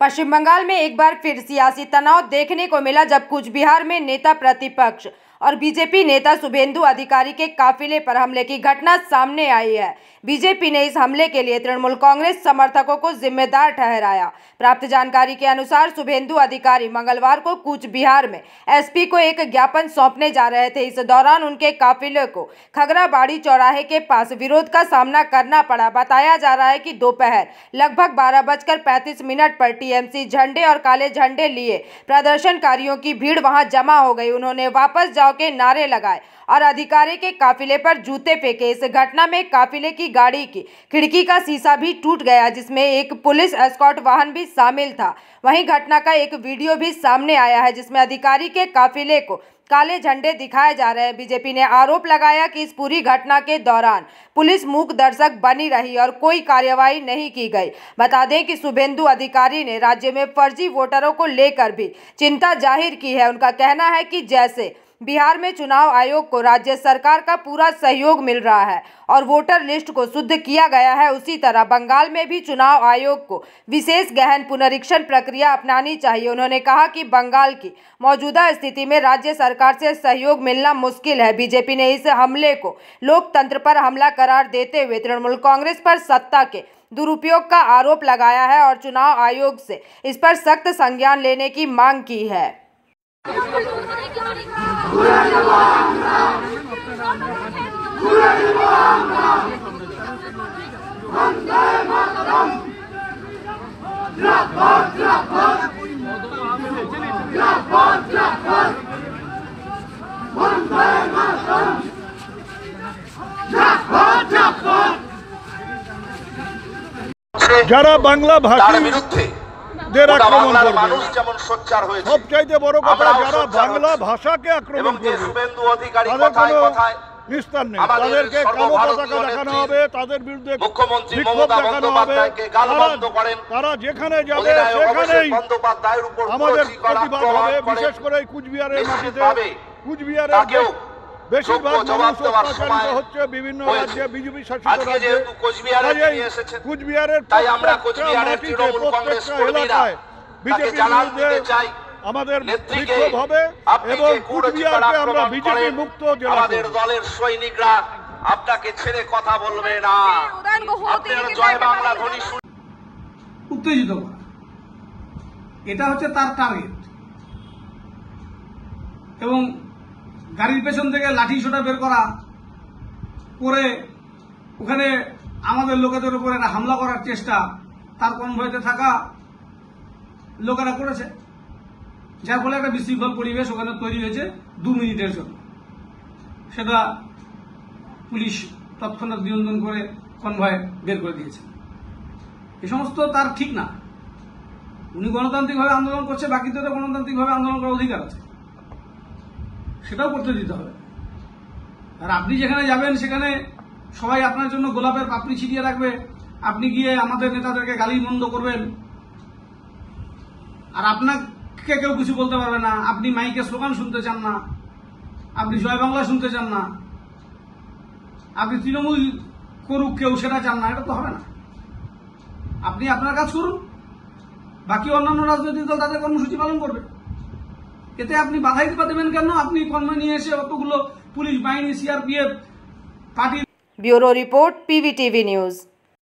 पश्चिम बंगाल में एक बार फिर सियासी तनाव देखने को मिला जब कूच बिहार में नेता प्रतिपक्ष और बीजेपी नेता शुभेंदु अधिकारी के काफिले पर हमले की घटना सामने आई है। बीजेपी ने इस हमले के लिए तृणमूल कांग्रेस समर्थकों को जिम्मेदार ठहराया। प्राप्त जानकारी के अनुसार शुभेंदु अधिकारी मंगलवार को कूच बिहार में एसपी को एक ज्ञापन सौंपने जा रहे थे। इस दौरान उनके काफिले को खगराबाड़ी चौराहे के पास विरोध का सामना करना पड़ा। बताया जा रहा है कि दोपहर लगभग 12:35 पर टीएमसी झंडे और काले झंडे लिए प्रदर्शनकारियों की भीड़ वहां जमा हो गई। उन्होंने वापस जाओ के नारे लगाए और अधिकारी के काफिले पर जूते फेंके। इस घटना में काफिले की गाड़ी की खिड़की का शीशा भी टूट गया, जिसमें एक पुलिस एस्कॉर्ट वाहन भी शामिल था। वहीं घटना का एक वीडियो भी सामने आया है जिसमें अधिकारी के काफिले को काले झंडे दिखाए जा रहे हैं। बीजेपी ने आरोप लगाया कि इस पूरी घटना के दौरान पुलिस मूक दर्शक बनी रही और कोई कार्रवाई नहीं की गई। बता दें कि शुभेंदु अधिकारी ने राज्य में फर्जी वोटरों को लेकर भी चिंता जाहिर की है। उनका कहना है कि जैसे बिहार में चुनाव आयोग को राज्य सरकार का पूरा सहयोग मिल रहा है और वोटर लिस्ट को शुद्ध किया गया है, उसी तरह बंगाल में भी चुनाव आयोग को विशेष गहन पुनरीक्षण प्रक्रिया अपनानी चाहिए। उन्होंने कहा कि बंगाल की मौजूदा स्थिति में राज्य सरकार से सहयोग मिलना मुश्किल है। बीजेपी ने इस हमले को लोकतंत्र पर हमला करार देते हुए तृणमूल कांग्रेस पर सत्ता के दुरुपयोग का आरोप लगाया है और चुनाव आयोग से इस पर सख्त संज्ञान लेने की मांग की है। যারা বাংলা ভাষীদের আক্রমণ করবে, মানুষ যেমন সোচ্চার হয়েছে, সবচাইতে বড় কথা যারা বাংলা ভাষাকে আক্রমণ করবে শুভেন্দু অধিকারী তাদের কথায় কোনো কথায় নিস্তার নেই। তাদেরকে কালো পতাকা দেখানো হবে, তাদের বিরুদ্ধে মুখ্যমন্ত্রী বিক্ষোভ মমতা দেখানো হবে। বন্দ্যোপাধ্যায়কে গালমন্দ করেন। তারা যেখানে যাবে সেখানেই বন্দ্যোপাধ্যায়ের উপর আমাদের প্রতিবাদ হবে। বিশেষ করে কুচবিহারের মাটিতে, কুচবিহারের বেশিরভাগ মানুষ অত্যাচারিত হচ্ছে বিভিন্ন রাজ্যে, বিজেপি শাসিত রাজ্যে। কুচবিহারের প্রত্যেকটা এলাকায় বিজেপির বিরুদ্ধে আমাদের বিক্ষোভ হবে এবং কুচবিহারকে আমরা বিজেপি মুক্ত জেলা। আমাদের দলের সৈনিকরা আপনাকে ছেড়ে কথা বলবে না। আপনারা জয় বাংলা ধ্বনি উত্তেজিত করা, এটা হচ্ছে তার টার্গেট। এবং গাড়ির পেছন থেকে লাঠি সোটা বের করা করে ওখানে আমাদের লোকেদের উপরে হামলা করার চেষ্টা তার কনভয়েতে থাকা লোকেরা করেছে, যার ফলে একটা বিশৃঙ্খল পরিবেশ ওখানে তৈরি হয়েছে 2 মিনিটের জন্য। সেটা পুলিশ তৎক্ষণাৎ নিয়ন্ত্রণ করে কনভয় বের করে দিয়েছে। এই সমস্ত তার ঠিক না। উনি গণতান্ত্রিকভাবে আন্দোলন করছে, বাকিদের গণতান্ত্রিকভাবে আন্দোলন করার অধিকার আছে, সেটাও করতে দিতে হবে। আর আপনি যেখানে যাবেন সেখানে সবাই আপনার জন্য গোলাপের পাপড়ি ছিটিয়ে রাখবে, আপনি গিয়ে আমাদের নেতাদেরকে গালি মন্দ করবেন আর আপনাকে কেউ কিছু বলতে পারবে না। আপনি মাইকে স্লোগান শুনতে চান না, আপনি জয় বাংলা শুনতে চান না, আপনি তৃণমূল করুক কেউ সেটা চান না, এটা তো হবে না। আপনি আপনার কাজ করুন, বাকি অন্যান্য রাজনৈতিক দল তাদের কর্মসূচি পালন করবে। এতে আপনি বাধাই দেবেন কেন? আপনি কর্ম নিয়ে এসে অতগুলো পুলিশ বাহিনী, CRPF party. Bureau report, PVTV news.